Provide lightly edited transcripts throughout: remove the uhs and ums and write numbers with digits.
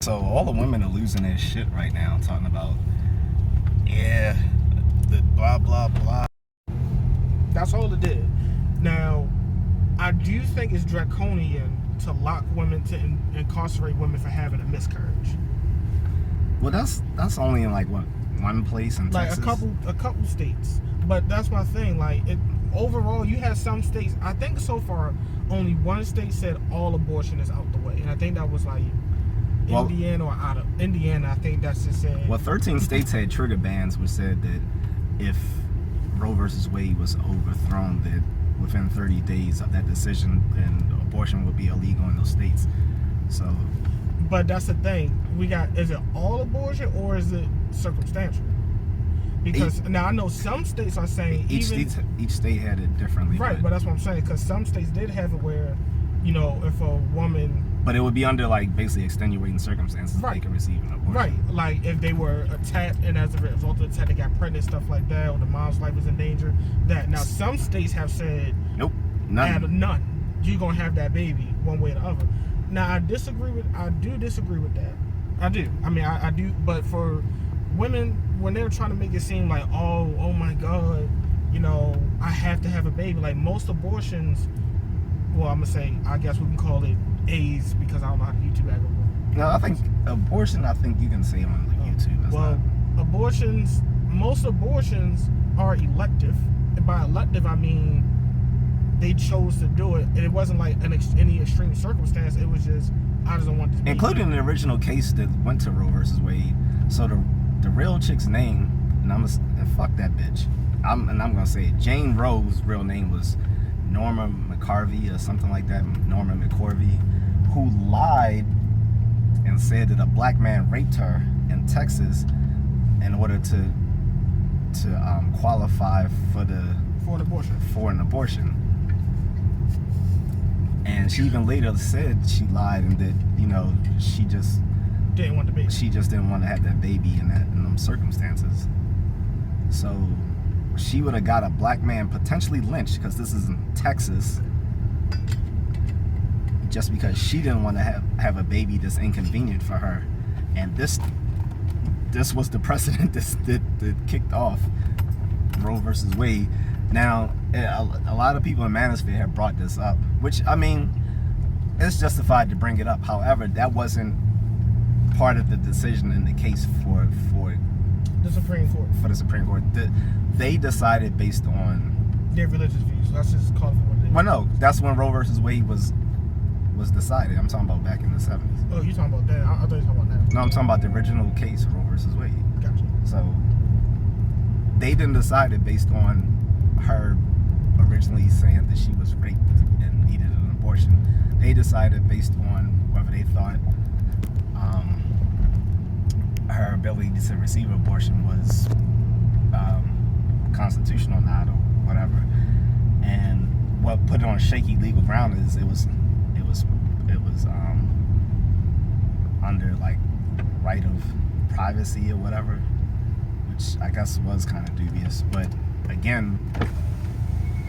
So all the women are losing their shit right now, talking about, yeah, the blah, blah, blah. That's all it did. Now, I do think it's draconian to lock women, to incarcerate women for having a miscarriage. Well, that's only in, like, what, one place in like Texas? a couple states. But that's my thing. Like, overall, you have some states. I think so far, only one state said all abortion is out the way, and I think that was like Indiana or out of Indiana. I think that's just said. Well, 13 states had trigger bans, which said that if Roe versus Wade was overthrown, that within 30 days of that decision, then abortion would be illegal in those states. So, but that's the thing. We got, is it all abortion or is it circumstantial? Because now I know some states are saying each state had it differently. Right, but that's what I'm saying. Because some states did have it where, you know, if a woman. But it would be under, like, basically extenuating circumstances. Right. They can receive an abortion. Right, like if they were attacked and as a result of the attack they got pregnant, stuff like that, or the mom's life was in danger. That now some states have said nope, none. You're gonna have that baby one way or the other. Now I do disagree with that. I do. I mean I do. But for women, when they're trying to make it seem like oh my God, you know, I have to have a baby. Like most abortions. Well, I'm gonna say I guess we can call it A's because I don't know how to YouTube aggregate. No, I think abortion. I think you can say on YouTube. Most abortions are elective, and by elective I mean they chose to do it, and it wasn't like any extreme circumstance. It was just I just don't want this. Including the original case that went to Roe versus Wade. So the real chick's name, and fuck that bitch. I'm gonna say it. Jane Roe's real name was Norma McCarvey or something like that. Norma McCorvey, who lied and said that a black man raped her in Texas in order to qualify for an abortion. And she even later said she lied and that, you know, she just didn't want the baby. She just didn't want to have that baby in them circumstances. So she would have got a black man potentially lynched, because this is in Texas, just because she didn't want to have a baby that's inconvenient for her. And this was the precedent that kicked off Roe versus Wade. Now, a lot of people in Manosphere have brought this up, which, I mean, it's justified to bring it up. However, that wasn't part of the decision in the case for the Supreme Court. For the Supreme Court. They decided based on their religious views. Let's just call it for what it is. Well, no, that's when Roe versus Wade was decided. I'm talking about back in the 70s. Oh, you're talking about that? I thought you were talking about that. No, I'm talking about the original case, Roe versus Wade. Gotcha. So they didn't decide it based on her originally saying that she was raped and needed an abortion. They decided based on whether they thought her ability to receive an abortion was constitutional or not, or whatever. And what put it on shaky legal ground is it was under like right of privacy or whatever, which I guess was kind of dubious. But again,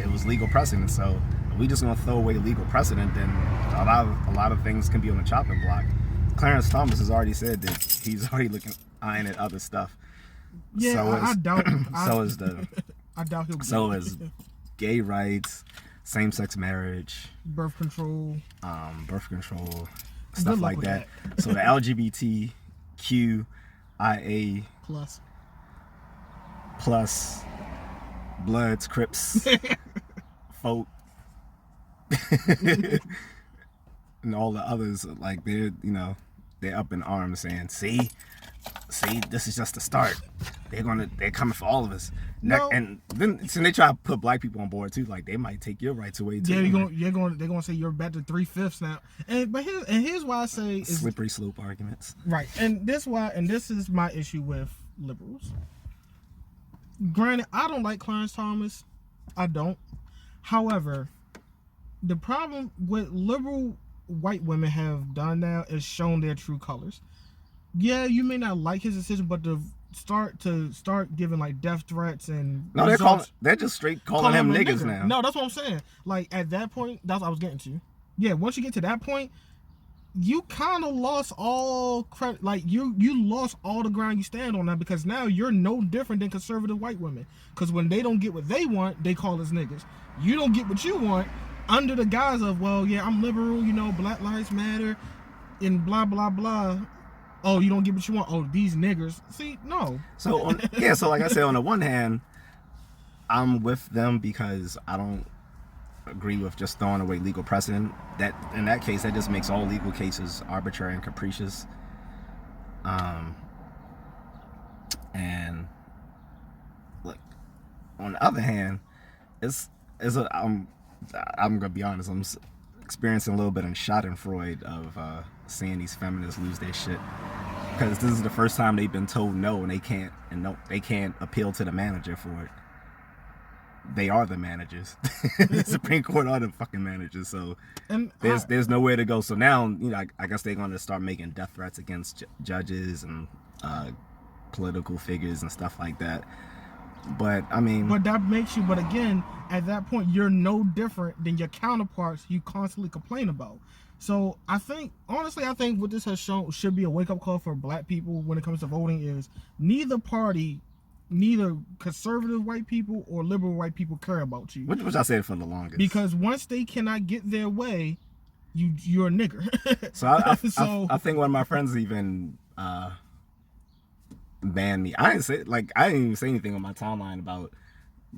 it was legal precedent. So if we just gonna throw away legal precedent, then a lot of things can be on the chopping block. Clarence Thomas has already said that he's already eyeing at other stuff. Yeah, so I doubt. So is the. I doubt he'll. So is gay rights, same-sex marriage, birth control, stuff like that. So the LGBTQIA plus Bloods, Crips, folk, and all the others, like they're up in arms saying, see, this is just the start. They're coming for all of us. No. And then they try to put black people on board too. Like they might take your rights away too. Yeah, they're gonna say you're back to 3/5 now. Here's why I say slippery slope arguments. Right, and this is my issue with liberals. Granted, I don't like Clarence Thomas. I don't. However, the problem with liberal white women have done now is shown their true colors. Yeah, you may not like his decision, but to start giving like death threats and they're just straight calling him niggas now. No, that's what I'm saying. Like at that point, that's what I was getting to. Yeah, once you get to that point, you kind of lost all credit. Like you lost all the ground you stand on now, because now you're no different than conservative white women. Because when they don't get what they want, they call us niggas. You don't get what you want under the guise of, well, yeah, I'm liberal, you know, Black Lives Matter, and blah blah blah. Oh, you don't get what you want. Oh, these niggers. See, no. So like I said, on the one hand, I'm with them because I don't agree with just throwing away legal precedent. That in that case, that just makes all legal cases arbitrary and capricious. And look, on the other hand, I'm gonna be honest, I'm experiencing a little bit of schadenfreude of seeing these feminists lose their shit, because this is the first time they've been told no, and they can't appeal to the manager for it. They are the managers. The Supreme Court are the fucking managers. So there's nowhere to go. So now, you know, I guess they're going to start making death threats against judges and political figures and stuff like that. But I mean, but that makes you. But again, at that point, you're no different than your counterparts you constantly complain about. So I think, honestly, what this has shown should be a wake up call for Black people when it comes to voting is neither party. Neither conservative white people or liberal white people care about you. Which I said for the longest. Because once they cannot get their way, you're a nigger. So I think one of my friends even banned me. I didn't even say anything on my timeline about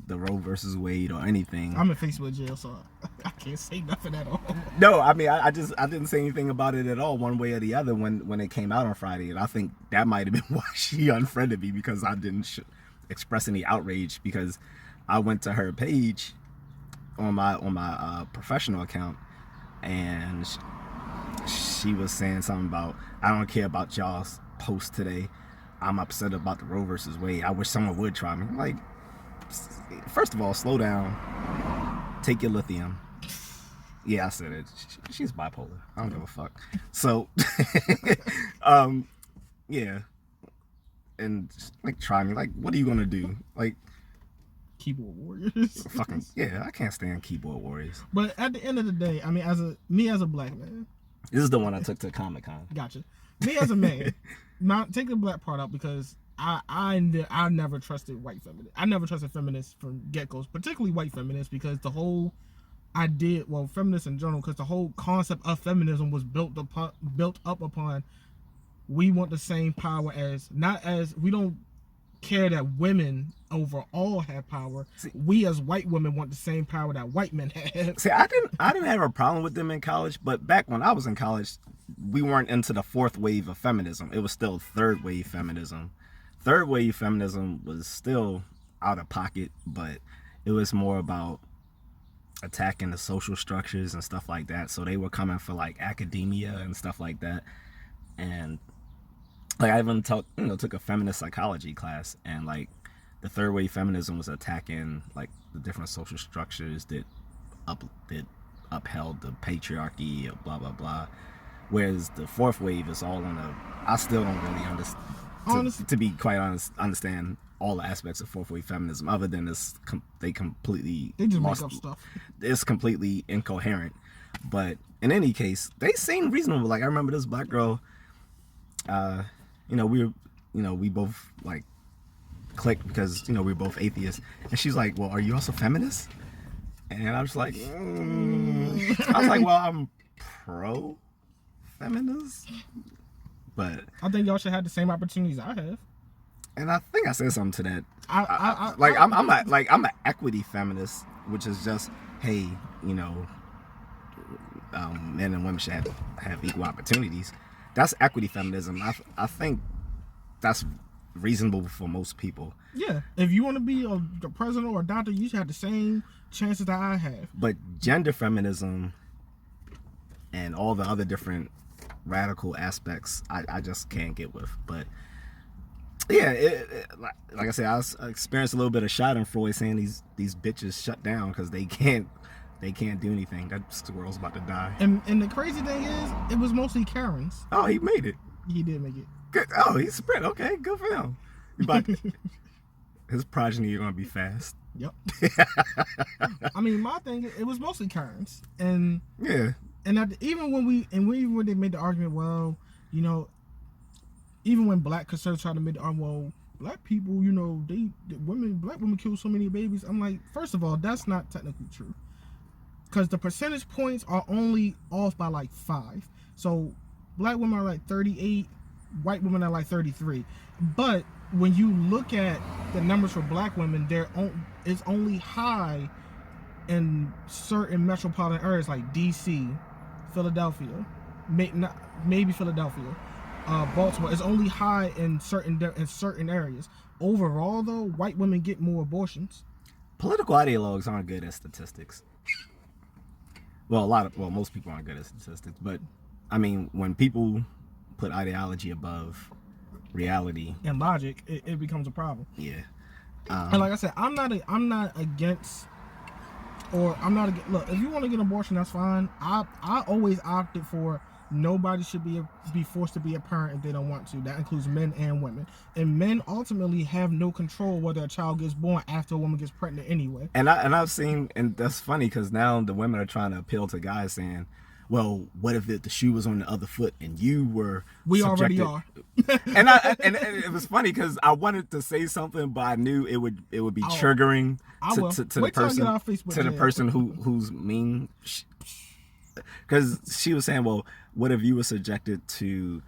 the Roe versus Wade or anything. I'm in Facebook jail, so I can't say nothing at all. No, I mean I didn't say anything about it at all, one way or the other, when it came out on Friday, and I think that might have been why she unfriended me, because I didn't express any outrage, because I went to her page on my professional account, and she was saying something about, I don't care about y'all's post today. I'm upset about the Roe versus Wade. I wish someone would try me. I'm like, first of all, slow down. Take your lithium. Yeah, I said it. She's bipolar. I don't give a fuck. So, yeah. And like, try me. Like, what are you gonna do? Like, keyboard warriors. Fucking yeah, I can't stand keyboard warriors. But at the end of the day, I mean, as a Black man, this is the one I took to Comic-Con. Gotcha. Me as a man, not take the Black part out, because I never trusted white feminists. I never trusted feminists from get-goes, particularly white feminists, because the whole feminists in general, because the whole concept of feminism was built up upon we want the same power we don't care that women overall have power. See, we as white women want the same power that white men have. See, I didn't have a problem with them in college, but back when I was in college, we weren't into the fourth wave of feminism. It was still third wave feminism. Third wave feminism was still out of pocket, but it was more about attacking the social structures and stuff like that. So they were coming for like academia and stuff like that. And like, I even took a feminist psychology class, and like the third wave feminism was attacking like the different social structures that upheld the patriarchy, blah blah blah. Whereas the fourth wave is all on I still don't really understand. To be quite honest, understand all the aspects of fourth wave feminism, other than they just make up stuff. It's completely incoherent. But in any case, they seem reasonable. Like, I remember this Black girl. We both like clicked because we're both atheists, and she's like, "Well, are you also feminist?" And I was like, I was like, "Well, I'm pro-feminist." But I think y'all should have the same opportunities I have. And I think I said something to that. I'm an equity feminist, which is just, hey, men and women should have equal opportunities. That's equity feminism. I think that's reasonable for most people. Yeah, if you want to be a president or a doctor, you should have the same chances that I have. But gender feminism and all the other different radical aspects, I just can't get with. But yeah, like I said, I experienced a little bit of schadenfreude saying these bitches shut down because they can't do anything. That squirrel's about to die. And the crazy thing is, it was mostly Karens. Oh, he made it. He did make it. Good. Oh, he's sprint. Okay, good for him. But his progeny are gonna be fast. Yep. I mean, my thing, it was mostly Karens, and yeah, And even when they made the argument, well, you know, even when black conservatives try to make the argument, well, black people, you know, black women kill so many babies. I'm like, first of all, that's not technically true, because the percentage points are only off by like 5. So black women are like 38, white women are like 33. But when you look at the numbers for black women, it's only high in certain metropolitan areas like DC, Philadelphia, maybe Philadelphia, Baltimore. It's only high in certain areas. Overall, though, white women get more abortions. Political ideologues aren't good at statistics. Well, most people aren't good at statistics, but I mean, when people put ideology above reality and logic, it becomes a problem. Yeah. And like I said, I'm not against, or I'm not against. Look, if you want to get an abortion, that's fine. I always opted for nobody should be forced to be a parent if they don't want to. That includes men and women. And men ultimately have no control whether a child gets born after a woman gets pregnant anyway. And I've seen, and that's funny because now the women are trying to appeal to guys saying, well, what if the shoe was on the other foot and you were subjected? Already are. and it was funny because I wanted to say something, but I knew it would be triggering to the person who's mean. Because she was saying, well, what if you were subjected to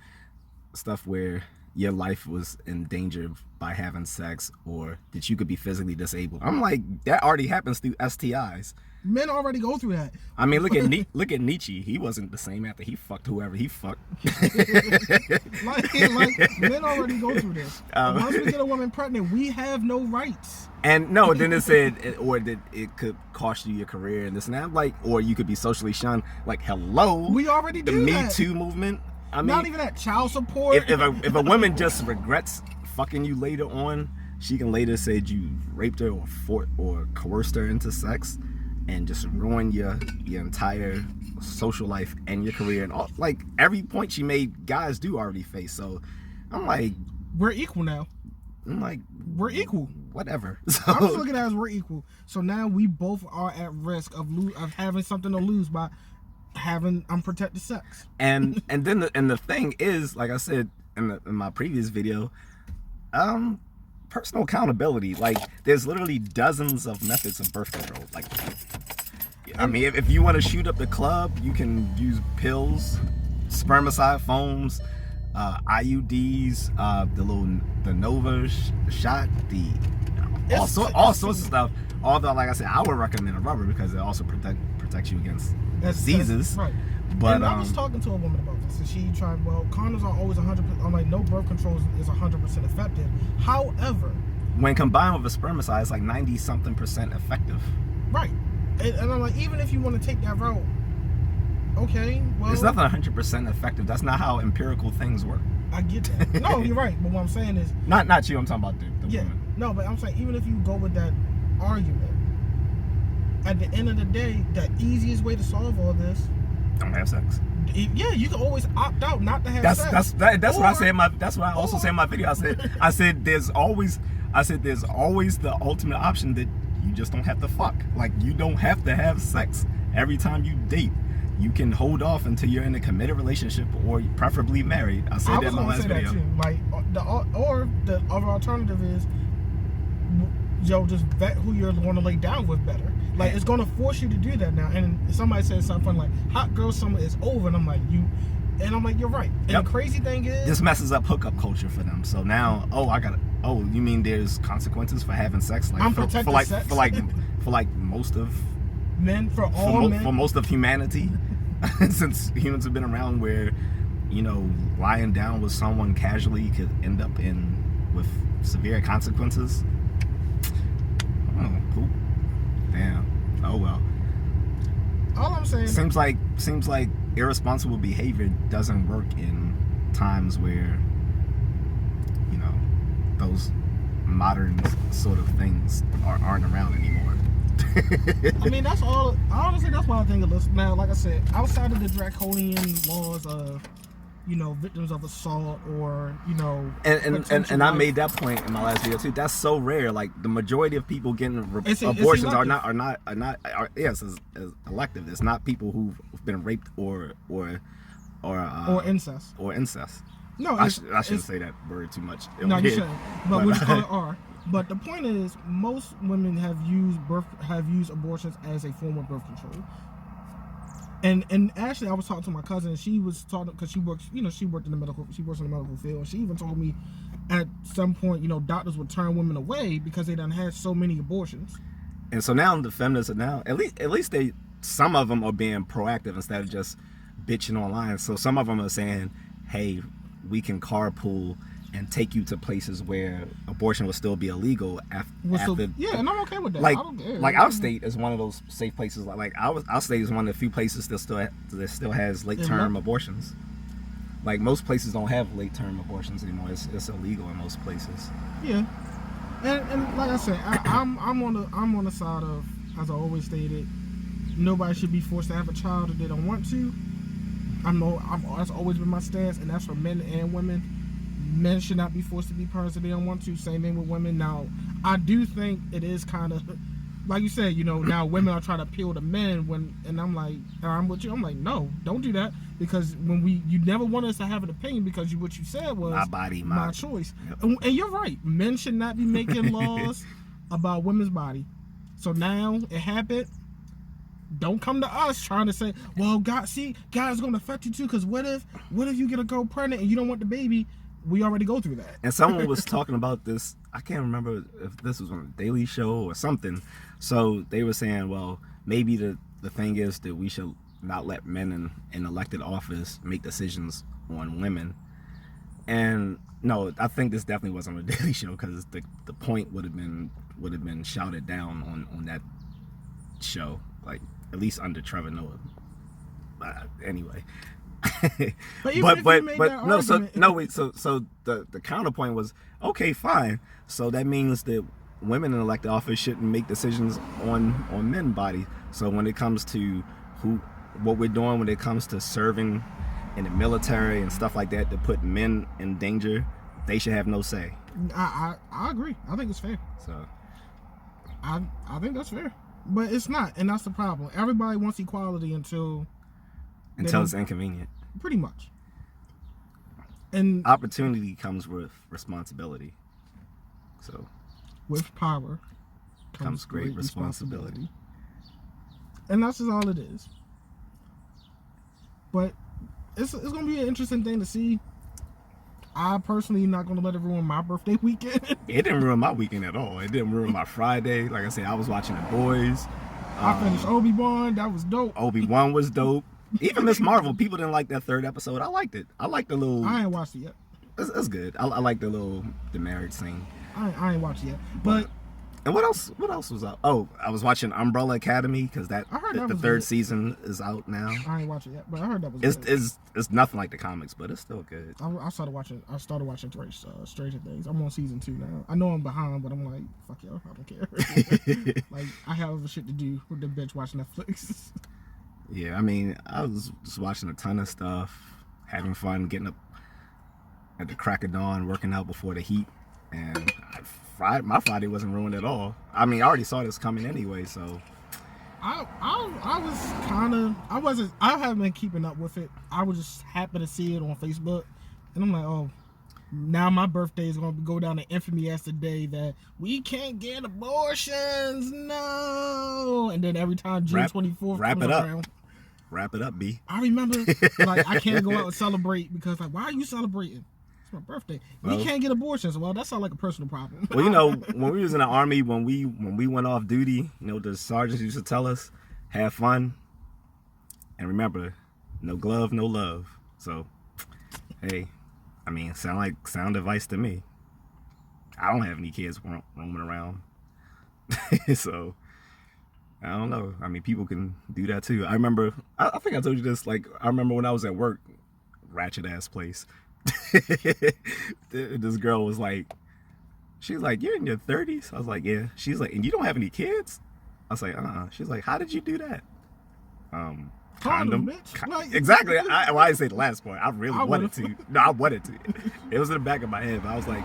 stuff where your life was in danger by having sex, or that you could be physically disabled? I'm like, that already happens through STIs. Men already go through that. I mean, look at Nietzsche. He wasn't the same after he fucked whoever he fucked. like men already go through this. Once we get a woman pregnant, we have no rights. And no, then it said, or that it could cost you your career and this and that. I'm like, or you could be socially shunned. Like, hello, we already do the that. Me Too movement. I mean, not even that, child support. If a woman just regrets fucking you later on, she can later say you raped her or coerced her into sex, and just ruin your entire social life and your career, and all, like every point she made, guys do already face. So I'm like, we're equal now. I'm like, we're equal. Whatever. So, I'm just looking at it as we're equal. So now we both are at risk of having something to lose by having unprotected sex. And then the thing is, like I said in my previous video, personal accountability. Like, there's literally dozens of methods of birth control. Like, I mean, if you want to shoot up the club, you can use pills, spermicide foams, IUDs, the Nova shot, all sorts of stuff. Although, like I said, I would recommend a rubber because it also protects you against diseases. Right. But and I was talking to a woman about this, and she tried. Well, condoms are always 100%. I'm like, no, birth control is 100% effective. However, when combined with a spermicide, it's like 90-something% effective. Right. And I'm like, even if you want to take that route, okay, well, it's nothing 100% effective. That's not how empirical things work. I get that. No, you're right. But what I'm saying is, not you. I'm talking about the woman. No, but I'm saying, even if you go with that argument, at the end of the day, the easiest way to solve all this, don't have sex. Yeah, you can always opt out not to have sex. That's what I say in my. That's what I also say in my video. I said there's always the ultimate option that you just don't have to fuck. Like, you don't have to have sex every time you date. You can hold off until you're in a committed relationship, or preferably married. I said that in my last video. That too. Like, the other alternative is, just vet who you're going to lay down with better. Like, it's going to force you to do that now. And somebody said something like, "Hot girl summer is over," and I'm like, you're right. And the crazy thing is, this messes up hookup culture for them. So now, you mean there's consequences for having sex? Like, sex? for most of men, for most of humanity, since humans have been around, where, lying down with someone casually could end up with severe consequences. Oh, cool. Damn. Oh well. All I'm saying seems like irresponsible behavior doesn't work in times where, those modern sort of things aren't around anymore. I mean, that's all. Honestly, that's why I think it looks. Now, like I said, outside of the draconian laws of victims of assault or and I made that point in my last video too. That's so rare. Like the majority of people getting abortions are not yes, as elective. It's not people who've been raped or incest. No, I shouldn't say that word too much. No, you shouldn't. But we'll just call it R. But the point is, most women have used abortions as a form of birth control. And actually, I was talking to my cousin, and she was talking because she works in the medical field. And she even told me at some point, doctors would turn women away because they done had so many abortions. And so now the feminists are now at least some of them are being proactive instead of just bitching online. So some of them are saying, hey, we can carpool and take you to places where abortion will still be illegal after. And I'm okay with that. Like, I don't care. Like our state is one of those safe places. Like our state is one of the few places that still has late term abortions. Like most places don't have late term abortions anymore. It's illegal in most places. Yeah, and like I said, I'm on the side of, as I always stated, nobody should be forced to have a child if they don't want to. That's always been my stance, and that's for men and women. Men should not be forced to be parents if they don't want to. Same thing with women. Now, I do think it is kind of, like you said, now women are trying to appeal to men and I'm like, I'm with you. I'm like, no, don't do that, because you never want us to have an opinion, because what you said was my body, my choice. Yep. And you're right. Men should not be making laws about women's body. So now it happened. Don't come to us trying to say, well, God's going to affect you too, because what if you get a girl pregnant and you don't want the baby? We already go through that. And someone was talking about this. I can't remember if this was on a Daily Show or something. So they were saying, well, maybe the thing is that we should not let men in elected office make decisions on women. And no, I think this definitely wasn't on a Daily Show, because the point would have been shouted down on that show, like at least under Trevor Noah. Anyway. but so the counterpoint was, okay, fine. So that means that women in elected office shouldn't make decisions on men's body. So when it comes to what we're doing when it comes to serving in the military and stuff like that, to put men in danger, they should have no say. I agree. I think it's fair. So I think that's fair, but it's not, and that's the problem. Everybody wants equality until it's inconvenient. Pretty much. And opportunity comes with responsibility. So with power comes great responsibility. And that's just all it is. But it's going to be an interesting thing to see. I personally not going to let it ruin my birthday weekend. It didn't ruin my weekend at all. It didn't ruin my Friday. Like I said, I was watching The Boys. I finished Obi-Wan. That was dope. Obi-Wan was dope. Even Miss Marvel, people didn't like that third episode. I liked it. I liked the little. I ain't watched it yet. It's good. I like the marriage scene. I ain't watched it yet. But and what else was out? Oh, I was watching Umbrella Academy, because the third season is out now. I ain't watched it yet, but I heard that was good. It's nothing like the comics, but it's still good. I started watching Stranger Things. I'm on season 2 now. I know I'm behind, but I'm like, fuck y'all, I don't care. Like, I have other shit to do with the bitch watch Netflix. Yeah, I mean, I was just watching a ton of stuff, having fun, getting up at the crack of dawn, working out before the heat, and my Friday wasn't ruined at all. I mean, I already saw this coming anyway, so. I haven't been keeping up with it. I was just happy to see it on Facebook, and I'm like, oh, now my birthday is going to go down in infamy as the day that we can't get abortions, no. And then every time June 24th wrap comes it up. around, Wrap it up, B. I remember, like, I can't go out and celebrate because, like, why are you celebrating? It's my birthday. We can't get abortions. Well, that sounds like a personal problem. Well, when we was in the Army, when we went off duty, the sergeants used to tell us, have fun, and remember, no glove, no love. So, hey, I mean, sound advice to me. I don't have any kids roaming around, so I don't know. I mean, people can do that too. I remember, I think I told you this. Like, I remember when I was at work, ratchet ass place. This girl was like, she's like, you're in your 30s? I was like, yeah. She's like, and you don't have any kids? I was like, She's like, how did you do that? Condom, bitch. Like, exactly. I didn't say the last part. I really I wanted would've- to. No, I wanted to. It was in the back of my head, but I was like,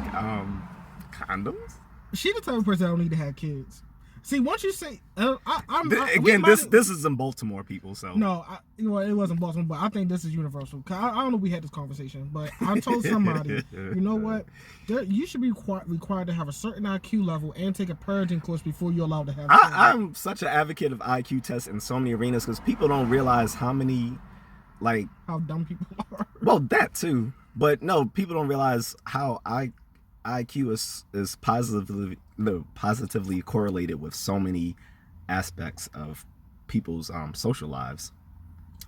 condoms? She the type of person that don't need to have kids. See, once you say, Again, this is in Baltimore, people. So no, it wasn't Baltimore, but I think this is universal. Cause I don't know if we had this conversation, but I told somebody, you know what, you should be required to have a certain IQ level and take a parenting course before you're allowed to have. I'm such an advocate of IQ tests in so many arenas because people don't realize how dumb people are. Well, that too, but no, people don't realize how IQ is positively correlated with so many aspects of people's social lives.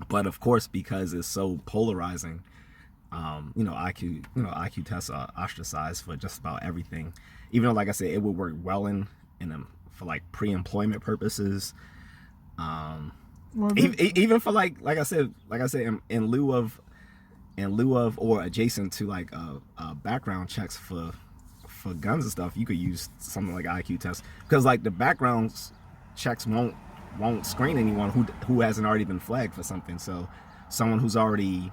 But of course, because it's so polarizing, IQ tests are ostracized for just about everything. Even though, like I said, it would work well for like pre-employment purposes. Even for like I said, in lieu of or adjacent to like background checks for guns and stuff, you could use something like IQ tests because like the background checks won't screen anyone who hasn't already been flagged for something. So someone who's already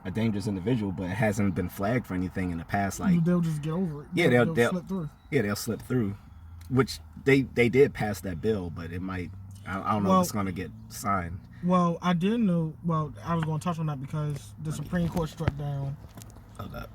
a dangerous individual but hasn't been flagged for anything in the past, like they'll just get over it. They'll slip through. Yeah, they'll slip through, which they did pass that bill, but it might. I don't know if it's going to get signed. Well, I didn't know. Well, I was going to touch on that because the Supreme Court struck down. Oh, that.